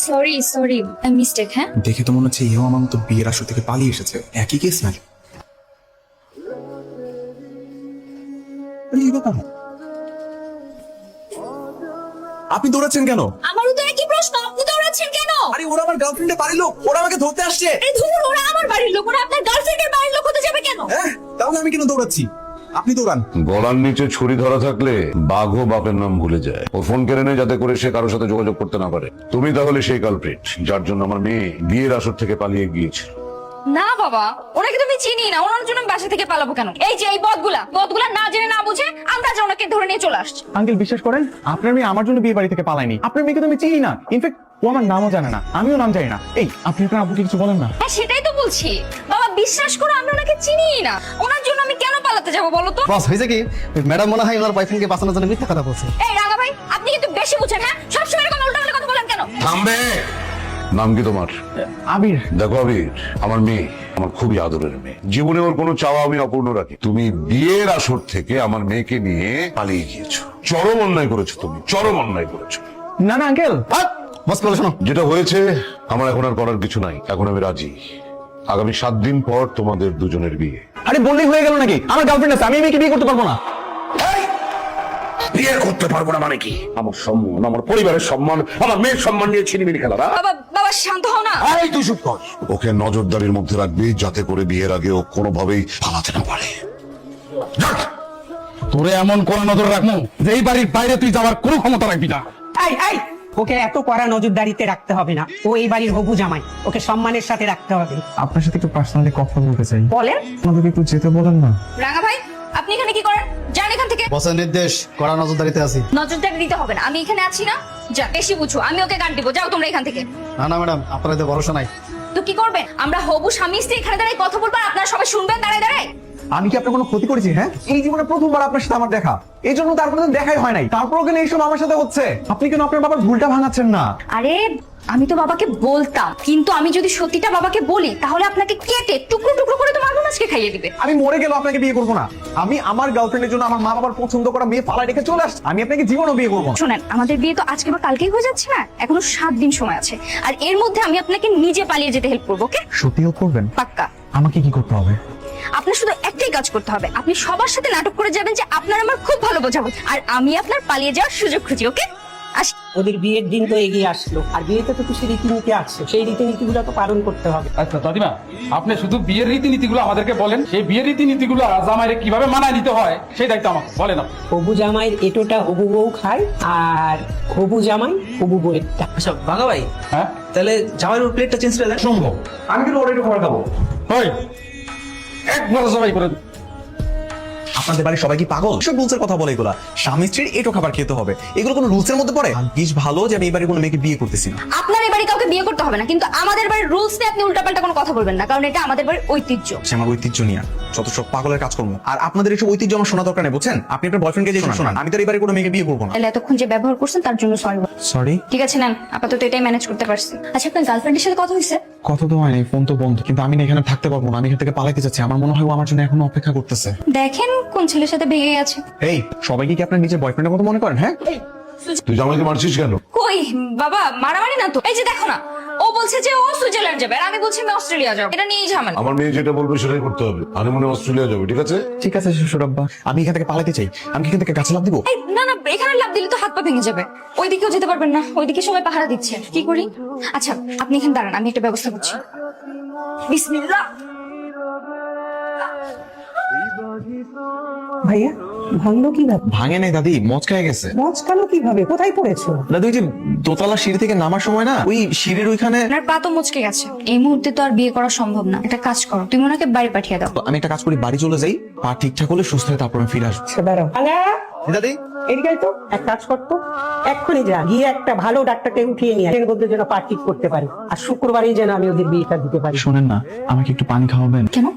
Sorry sorry mistake. হ্যাঁ, দেখে তো মনে হচ্ছে এও আমার মতো বিয়ের আসর থেকে পালিয়ে এসেছে। একই কেস নাকি? এই ব্যাপার। আপনি দৌড়াচ্ছেন কেন? আমারও তো একই প্রশ্ন, আপনি দৌড়াচ্ছেন কেন? আরে ওরা আমার গার্লফ্রেন্ডের বাড়ির লোক, ওরা আমাকে ধরতে আসছে। আরে ধুর, ওরা আমার বাড়ির লোক, ওরা আপনার গার্লফ্রেন্ডের বাড়ির লোক হতে যাবে কেন? হ্যাঁ, তাহলে আমি কেন দৌড়াচ্ছি? আপনি দৌড়ান। গলার নিচে ছুরি ধরা থাকলে বাঘও বাপের নাম ভুলে যায়। ও ফোন কেড়ে নেয় যাতে করে সে কারোর সাথে যোগাযোগ করতে না পারে। তুমি তাহলে সেই কালপ্রিট যার জন্য আমার মেয়ে বিয়ের আসর থেকে পালিয়ে গিয়েছিল। না বাবা, ওনাকে তো আমি চিনি না, ওনার জন্য আমি বাসা থেকে পালাবো কেন? এই যে এই পথগুলা না জেনে না বুঝে আমরা যে ওনাকে ধরে নিয়ে চলে আসছি। আঙ্কেল বিশ্বাস করেন, আপনার মেয়ে আমার জন্য বিয়ে বাড়ি থেকে পালায়নি। আপনার মেয়েকে তো আমি চিনি না, ইনফ্যাক্ট ও আমার নামও জানে না, আমিও নাম জানি না। এই আপনি আপনার আব্বুকে কিছু বলেন না। হ্যাঁ সেটাই তো বলছি বাবা, বিশ্বাস করো আমরা ওনাকে চিনিই না, ওনার জন্য আমি কেন পালাতে যাবো বলো তো? বস হয়েছে কি, ম্যাডাম মনে হয় ওনার বয়ফ্রেন্ডকে বাঁচানোর জন্য মিথ্যা কথা বলছে। এই রাগা ভাই, আপনি কিন্তু বেশি বুঝেন। হ্যাঁ, সবসময় এরকম উল্টাপাল্টা কথা বলেন কেন? থামবে। নাম কি তোমার? আবির। দেখো আবির, আমার মেয়ে আমার খুবই আদরের মেয়ে। জীবনে ওর কোনো চাওয়া আমি অপূর্ণ রাখি। তুমি বিয়ের আসর থেকে আমার মেয়েকে নিয়ে পালিয়ে গিয়েছো। চরম অন্যায় করেছো, তুমি চরম অন্যায় করেছো। না না আঙ্কেল, বস বলে শোনো, যেটা হয়েছে আমার এখন আর করার কিছু নাই। এখন আমি রাজি। আগামী 7 দিন পর তোমাদের দুজনের বিয়ে। আরে বললেই হয়ে গেল নাকি? আমার গার্লফ্রেন্ড আছে, আমি মেয়েকে বিয়ে করতে পারবো না। বিয়ে করতে পারবো না মানে কি? আমার সম্মান, আমার পরিবারের সম্মান, আমার মেয়ের সম্মান নিয়ে ছিনিমিনি খেলারা। বাবা বাবা শান্ত হও না। এই তুই চুপ কর। ওকে নজরদারির মধ্যে রাখবি যাতে করে বিয়ের আগে ও কোনোভাবেই পালাতে না পারে। তোরে এমন কোন নজর রাখবো যে এই বাড়ির বাইরে তুই যাওয়ার কোনো ক্ষমতা রাখবি না। এই ওকে এত কড়া নজরদারিতে রাখতে হবে না, ও এই বাড়ির হবু জামাই, ওকে সম্মানের সাথে রাখতে হবে। আপনার সাথে একটু পার্সোনালি কথা বলতে চাই। বলেন। আমাদেরকে একটু যেতে বলেন না। রাঙা ভাই, আপনি এখানে কি করেন? যান এখান থেকে। বসের নির্দেশ, কড়া নজরদারিতে আছি। নজরদারি দিতে হবে না, আমি এখানে আছি না। যা, বেশি বুঝো, আমি ওকে গান দিব। যাও তোমরা এখান থেকে। না না ম্যাডাম, আপনার এতে ভরসা নাই। তো কি করবেন? আমরা হবু স্বামী স্ত্রী এখানে দাঁড়ায় কথা বলবো, আর আপনারা সবাই শুনবেন দাঁড়ায় দাঁড়ায়। আমি কি আপনার কোনো ক্ষতি করেছি? হ্যাঁ, এই জীবনে প্রথমবার আপনার সাথে আমার দেখা, এই জন্য তার কোনো দেখাই হয় নাই। তারপরও কেন এইসব আমার সাথে হচ্ছে? আপনি কেন আপনার বাবার ভুলটা ভাঙাচ্ছেন না? আরে আমি তো বাবাকে বলতাম, কিন্তু আমি যদি সত্যিটা বাবাকে বলি তাহলে আপনাকে কেটে টুকরো টুকরো করে তো মাগুর মাছকে খাইয়ে দিবে। আমি মরে গেলেও আপনাকে বিয়ে করবো না। আমি আমার গার্লফ্রেন্ডের জন্য আমার মা বাবার পছন্দ করা মেয়ে পালা রেখে চলে আসছি। আমি আপনাকে জীবনও বিয়ে করবো না। শোনেন, আমাদের বিয়ে তো আজকে বা কালকেই হয়ে যাচ্ছে না, এখনো 7 দিন সময় আছে। আর এর মধ্যে আমি আপনাকে নিজে পালিয়ে যেতে হেল্প করবো। ওকে? সত্যি হেল্প করবেন? পাক্কা। আমাকে কি করতে হবে? আপনার শুধু একটাই কাজ করতে হবে, আপনি সবার সাথে নাটক করে যাবেন যে আপনার আমার খুব ভালো বোঝাবো, আর আমি আপনার পালিয়ে যাওয়ার সুযোগ খুঁজি। ওকে? আসি। ওদের বিয়ের দিন তো এগিয়ে আসলো, আর বিয়েতে তো কিছু রীতিনীতি আছে, সেই রীতিনীতিগুলো তো পালন করতে হবে। আচ্ছা দাদিমা, আপনি শুধু বিয়ের রীতিনীতিগুলো আমাদেরকে বলেন, সেই বিয়ের রীতিনীতিগুলো জামাইরে কিভাবে মানায় নিতে হয় সেই দায়িত্ব আমাকে বলেন। হবু জামাইয়ের এটোটা হবু বউ খায়, আর হবু জামাই হবু বউয়েরটা। আচ্ছা বাঘা ভাই, হ্যাঁ, তাহলে জামাইয়ের প্লেটটা চেঞ্জ করে দেন। সম্ভব। আমি কিন্তু ওর একটু খাবার খাবো। ওই একবার সবাই করে দিন। আপনাদের বাড়ির সবাই কি পাগল? সব রুলসের কথা বলে এগুলা। স্বামী স্ত্রীর এটো খাবার খেতে হবে, এগুলো কোনো রুলসের মধ্যে পড়ে? বেশ ভালো যে আমি এই বাড়ির কোনো মেয়েকে বিয়ে করতেছি না। আপনার এই বাড়ি কাউকে বিয়ে করতে হবে না, কিন্তু আমাদের বাড়ির রুলস নিয়ে আপনি উল্টাপাল্টা কোনো কথা বলবেন না, কারণ এটা আমাদের বাড়ির ঐতিহ্য। সে আমার ঐতিহ্য নিয়ে যত সব পাগলের কাজকর্ম। আর আপনাদের এইসব ঐতিহ্য আমার শোনা দরকার নেই, বুঝছেন? আপনি আপনার বয়ফ্রেন্ডকে যে শোনান, আমি তো এই বাড়ির কোনো মেয়েকে বিয়ে করবো না। তাহলে এতক্ষণ যে ব্যবহার করছেন তার জন্য সরি। সরি। ঠিক আছে, নেন, আপাতত এটাই ম্যানেজ করতে পারছি। আচ্ছা, আপনার গার্লফ্রেন্ডের সাথে কথা হয়েছে? কথা তো হয়নি, ফোন তো বন্ধ। কিন্তু আমি না এখানে থাকতে পারবো না, আমি এখান থেকে পালাইতে চাচ্ছি। আমার মনে হয় ও আমার জন্য এখনো অপেক্ষা করতেছে। দেখেন কোন ছেলের সাথে ভেগে গেছে। এই সবাইকে কি আপনার নিজের বয়ফ্রেন্ডের মতো মনে করেন? হ্যাঁ, তুই জামাইকে মারছিস কেন? কই বাবা, মারামারি না তো। এই যে দেখো না, ও বলছে যে ও সুইজারল্যান্ড যাবে, আর আমি বলছি আমি অস্ট্রেলিয়া যাবো। এটা নিয়েই ঝামেলা। আমার মেয়ে যেটা বলবে সেটাই করতে হবে। হানিমুনে অস্ট্রেলিয়া যাবে, ঠিক আছে? ঠিক আছে শ্বশুরাব্বা, আমি এখান থেকে পালাইতে চাই। আমি কি এখান থেকে গাছে লাফ দিব? এই না না, এখানে লাভ দিলে তো হাত পা ভেঙে যাবে। ওইদিকেও যেতে পারবেন না, ওইদিকে সবাই পাহারা দিচ্ছে। কি করি? আচ্ছা আপনি এখানে দাঁড়ান, আমি একটা ব্যবস্থা করছি। বিসমিল্লাহ। ভাইয়া ভাঙলো কিভাবে? ভাঙে নাই দাদি, মচকায় গেছে। মচকালো কিভাবে? কোথায় পড়েছো? দাদি ওই যে দোতলা সিঁড়ি থেকে নামার সময় না, ওই সিঁড়ির ওইখানে। আপনার পা তো মুচকে গেছে, এই মুহূর্তে তো আর বিয়ে করা সম্ভব না। একটা কাজ করো, তুমি ওনাকে বাড়ি পাঠিয়ে দাও। আমি একটা কাজ করি, বাড়ি চলে যাই, পা ঠিকঠাক হলে সুস্থ হয়ে তারপর আমি ফিরে আসবো। বেরো। দাদি এদিকে তো এক কাজ করতো, এক্ষুনি যা গিয়ে একটা ভালো ডাক্তারকে উঠিয়ে নিয়ে এর মধ্যে যেন পা ঠিক করতে পারি, আর শুক্রবারই যেন আমি ওদের বিয়েটা দিতে পারি। শোনেন না, আমাকে একটু পানি খাওয়াবেন? কেন?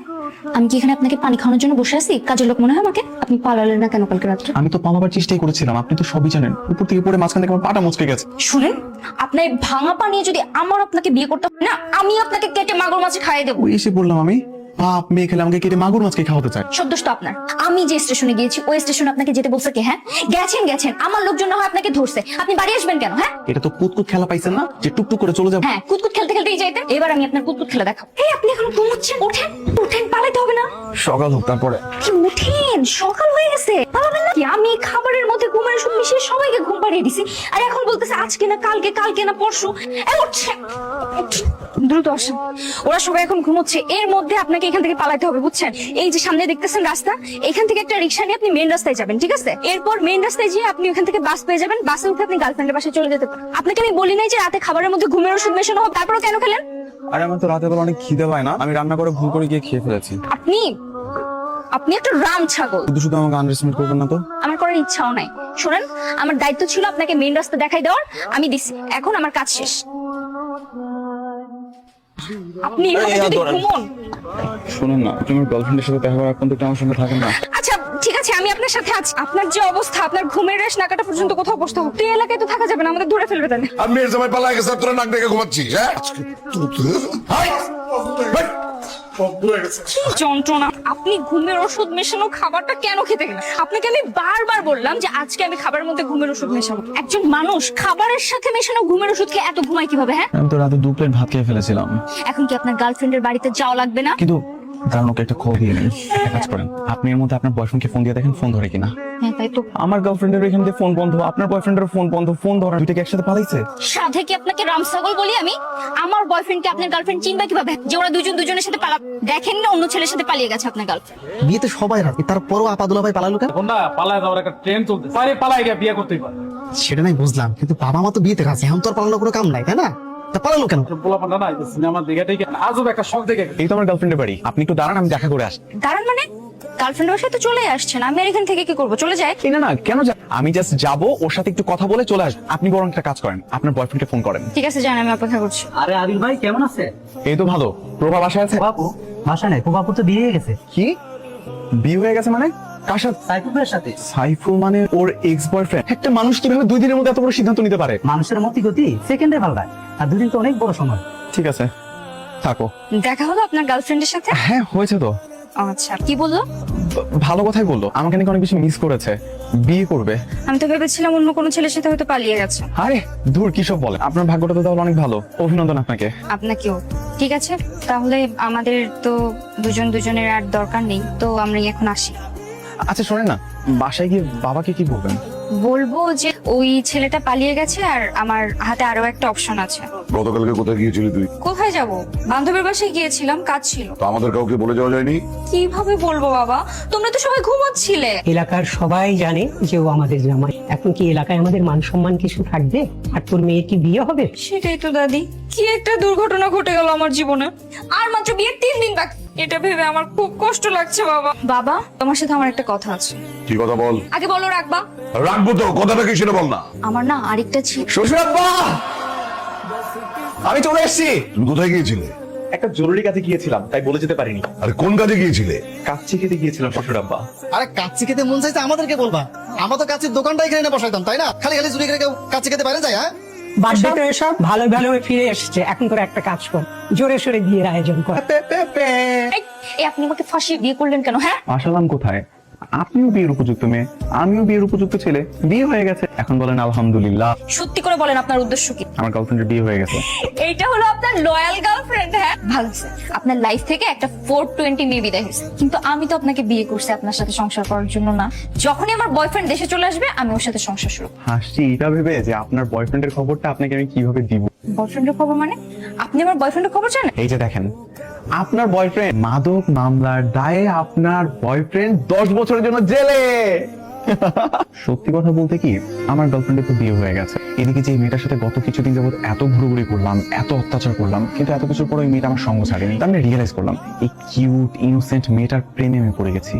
আমি কি এখানে আপনাকে পানি খাওয়ানোর জন্য বসে আছি? কাজের লোক মনে হয় আমাকে? আপনি পালালেন না কেন কালকে রাত্রে? আমি তো পালাবার চেষ্টাই করেছিলাম, আপনি তো সবই জানেন। উপর থেকে পড়ে মাঝখান থেকে আমার পাটা মুচকে গেছে। শুনেন, আপনার এই ভাঙা পা নিয়ে যদি আমার আপনাকে বিয়ে করতে হয় না, আমি আপনাকে কেটে মাগুর মাছে খাইয়ে দেবো। ওই এসে বললাম আমি, বাপ মেয়ে খেলে আমাকে কেটে মাগুর মাছকে খাওয়াতে চায়। সব দোষ তো আপনার। আমি যে স্টেশনে গিয়েছি ওই স্টেশনে আপনাকে যেতে বলছে কে? হ্যাঁ, গেছেন আমার লোকজন না হয় আপনাকে ধরছে, আপনি বাড়ি আসবেন কেন? হ্যাঁ এটা তো কুতকুত খেলা পাইছেন না, যে টুকটুক করে চলে যাবে। হ্যাঁ, কুতকুত খেলতে খেলতেই যাইতেন। এবার আমি আপনার কুতকুত খেলা দেখাবো। এই আপনি এখন ঘুমোচ্ছেন, ওঠেন পালাইতে হবে না। সকাল হোক তারপরে। কি উঠেন, সকাল হয়ে গেছে, পালাবেন না কি? আমি খাবারের মধ্যে ঘুমের ওষুধ মিশিয়ে সবাইকে ঘুম পাড়িয়ে দিছি, আর এখন বলতেছে আজকে না কালকে না পরশু। উঠছেন, দ্রুত আসেন। ওরা সবাই এখন ঘুমোচ্ছে, এর মধ্যে আপনাকে এখান থেকে পালাইতে হবে, বুঝছেন? এই যে সামনে দেখতেছেন রাস্তা, এখান থেকে একটা রিক্সা নিয়ে আপনি মেইন রাস্তায় যাবেন, ঠিক আছে? এরপর মেইন রাস্তায় গিয়ে আপনি ওখান থেকে বাস পেয়ে যাবেন, বাসে উঠে আপনি গার্লফ্রেন্ডের বাসায় চলে যেতে পারেন। আপনাকে আমি বলি নাই যে রাতে খাবারের মধ্যে ঘুমের ওষুধ মেশানো হবে, তারপরও কেন খেলেন? আরে আমার তো রাতের বেলা অনেক খিদে পায় না, আমি রান্না করে ভুল করে গিয়ে খেয়ে ফেলেছি। আপনি একটা রাম ছাগল। শুধু আমাকে আন্ডারস্ট্যান্ড করবেন না তো। আমার করার ইচ্ছাও নাই। শোনেন, আমার দায়িত্ব ছিল আপনাকে মেইন রাস্তা দেখাই দেওয়ার, আমি দিছি, এখন আমার কাজ শেষ। আপনি এভাবে এই, যদি ধরেন। ঘুমোন। শুনুন না, তুমি গার্লফ্রেন্ডের সাথে দেখা করার পর্যন্ত আমার সঙ্গে থাকেন না। আচ্ছা ঠিক আছে, আমি আপনার সাথে আছি। আপনার যে অবস্থা, আপনার ঘুমের রেশ নাকাটা পর্যন্ত কোথাও বসতে হবে। এই এলাকায় তো থাকা যাবে না, আমাদের ধরে ফেলবে তাহলে। আর মেয়ের জামাই পালা গেছে, তোরা নাক ডেকে ঘুমাচ্ছিস? হ্যাঁ হাই! হাই! কি যন্ত্রণা! আপনি ঘুমের ওষুধ মেশানো খাবারটা কেন খেতে গেলেন? আপনাকে আমি বারবার বললাম যে আজকে আমি খাবারের মধ্যে ঘুমের ওষুধ মেশাবো। একজন মানুষ খাবারের সাথে মেশানো ঘুমের ওষুধ খেয়ে এত ঘুমায় কিভাবে? হ্যাঁ, আমি তো রাতে 2 প্লেট ভাত খেয়ে ফেলেছিলাম। এখন কি আপনার গার্লফ্রেন্ডের বাড়িতে যাওয়া লাগবে না? কিন্তু কারণ ওকে একটা খবর দিয়ে নেই। একটা কাজ করেন, আপনি এর মধ্যে আপনার বয়ফ্রেন্ডকে ফোন দিয়ে দেখেন ফোন ধরে কিনা। হ্যাঁ তাই তো। আমার গার্লফ্রেন্ডের এখান থেকে ফোন বন্ধ, আপনার বয়ফ্রেন্ডের ফোন বন্ধ, ফোন ধরা, দুইটাকে একসাথে পালাইছে। সাধে কি আপনাকে রামসাগল বলি আমি? আমার বয়ফ্রেন্ডকে আপনার গার্লফ্রেন্ড চিনবে কিভাবে যে ওরা দুজনের সাথে পালা? দেখেন না, অন্য ছেলের সাথে পালিয়ে গেছে আপনার গার্লফ্রেন্ড। বিয়েতে সবাই রাজি, তারপরও আপাদুলা ভাই পালালো কেন? এখন না পালায় যাওয়ার একটা ট্রেন চলছে, পারে পালায় গিয়ে বিয়ে করতেই পারে। সেটা নাই বুঝলাম, কিন্তু বাবা মা তো বিয়েতে রাজি, এখন তো আর পালানোর কোনো কাম নাই, তাই না? তা পালালো কেন? পোলাপানটা না সিনেমা দেখে দেখে আজব একটা শখ দেখে গেছে। এই তো আমার গার্লফ্রেন্ডের বাড়ি, আপনি একটু দাঁড়ান, আমি দেখা করে আসি। দাঁড়ান মানে? গার্লফ্রেন্ড বাসায় তো চলে আসছেন, আমি আর এখান থেকে কি করবো? চলে যায়। এই না কেন আমি জাস্ট যাবো, ওর সাথে একটু কথা বলে চলে আসবো। আপনি বরং একটা কাজ করেন, আপনার বয়ফ্রেন্ডকে ফোন করেন। ঠিক আছে, জান, আমি অপেক্ষা করছি। আরে আদিল ভাই কেমন আছে? এই তো ভালো। প্রভা বাসায় আছে? বাবু বাসা নাই, বাবু তো বিয়ে হয়ে গেছে। কি বিয়ে হয়ে গেছে মানে? কার সাথে? সাইফুলের সাথে। সাইফুল মানে ওর এক্স বয়ফ্রেন্ড? একটা মানুষ কিভাবে 2 দিনের মধ্যে এত বড় সিদ্ধান্ত নিতে পারে? মানুষের মতি গতি সেকেন্ডে পাল্টায়, আর দুদিন তো অনেক বড় সময়। ঠিক আছে, থাকো। দেখা হলো আপনার গার্লফ্রেন্ডের সাথে? হ্যাঁ হয়েছে তো। আচ্ছা, কি বললো? ভালো কথাই বললো, আমাকে নাকি অনেক বেশি মিস করেছে, বিয়ে করবে। আমি তো ভেবেছিলাম অন্য কোনো ছেলের সাথে হয়তো পালিয়ে গেছে। আরে দূর, কি সব বলে, আপনার ভাগ্যটা তো তাহলে অনেক ভালো। অভিনন্দন আপনাকে। আপনাকেও। ঠিক আছে, তাহলে আমাদের তো দুজনের আর দরকার নেই, তো আমরা এখন আসি। আচ্ছা শোনেন না, বাসায় গিয়ে বাবাকে কি বলবেন? বলবো যে ওই ছেলেটা পালিয়ে গেছে আর আমার হাতে আরো একটা অপশন আছে। গতকালকে কোথায় গিয়েছিলি তুই? কোথায় যাব? বান্ধবীর বাসায় গিয়েছিলাম, কাজ ছিল। তো আমাদের কাউকে বলে যাওয়া যায়নি? কিভাবে বলবো বাবা, তোমরা তো সবাই ঘুমাচ্ছিলে। এলাকার সবাই জানে যে ও আমাদের জামাই। এখন কি এলাকায় আমাদের মান সম্মান কিছু থাকবে? আর তোর মেয়ের কি বিয়ে হবে? সেটাই তো দাদি, কি একটা দুর্ঘটনা ঘটে গেল আমার জীবনে। আর মাত্র বিয়ের 3 দিন বাকি, এটা ভেবে আমার খুব কষ্ট লাগছে বাবা। বাবা, তোমার সাথে আমার একটা কথা আছে। কি কথা বল? আগে বলো রাখবা। রাখবো তো, কথাটা কি সেটা বল না। আমার না আরেকটা ছিল। শ্বশুর আব্বা, আমি চলে এসেছি। তুমি কোথায় গিয়েছিলে? একটা জরুরি কাজে গিয়েছিলাম, তাই বলে যেতে পারিনি। আরে কোন কাজে গিয়েছিলে? কাচ্চি খেতে গিয়েছিলাম শ্বশুর আব্বা। আরে কাচ্চি খেতে মন চাইছে আমাদেরকে বলবা, আমরা তো কাচ্চির দোকানটা এখানে এনে বসাইতাম, তাই না? খালি খালি চুরি করে কেউ কাচ্চি খেতে পারে যায়? হ্যাঁ, বার্থডে তো এসব ভালো ভালো ফিরে এসছে, এখন করে একটা কাজ কর, জোরে সোরে বিয়ের আয়োজন কর। এই আপনি আমাকে ফাঁসিয়ে বিয়ে করলেন কেন? হ্যাঁ, আসালাম কোথায়? আপনিও বিয়ের উপযুক্ত মেয়ে, আমিও বিয়ের উপযুক্ত ছেলে, বিয়ে হয়ে গেছে। এখন বলেন আলহামদুলিল্লাহ। সত্যি করে বলেন আপনার উদ্দেশ্য কি? আমার গার্লফ্রেন্ডের বিয়ে হয়ে গেছে। এইটা হলো আপনার লয়াল গার্লফ্রেন্ড? হ্যাঁ, ভালো হয়েছে। আপনার লাইফ থেকে একটা 420 মেয়ে বিদায় হয়েছে। কিন্তু আমি তো আপনাকে বিয়ে করছি আপনার সাথে সংসার করার জন্য না। যখনই আমার বয়ফ্রেন্ড দেশে চলে আসবে, আমি ওর সাথে সংসার শুরু করব। হাসছি এটা ভেবে যে আপনার বয়ফ্রেন্ডের খবরটা আপনাকে আমি কিভাবে দিব। বয়ফ্রেন্ডের খবর মানে? আপনি আমার বয়ফ্রেন্ডের খবর জানেন? এই যে দেখেন, আপনার বয়ফ্রেন্ড মাদক মামলার দায়ে আপনার বয়ফ্রেন্ড 10 বছরের জন্য জেলে। সত্যি কথা বলতে কি, আমার গার্লফ্রেন্ডের তো বিয়ে হয়ে গেছে। এদিকে যে মেয়েটার সাথে গত কিছুদিন যাবত এত ঘুরঘুরি করলাম, এত অত্যাচার করলাম, কিন্তু এত কিছুর পর ওই মেয়েটা আমার সঙ্গ ছাড়েনি। আমি রিয়েলাইজ করলাম এই কিউট ইনোসেন্ট মেয়েটার প্রেমে আমি পড়ে গেছি।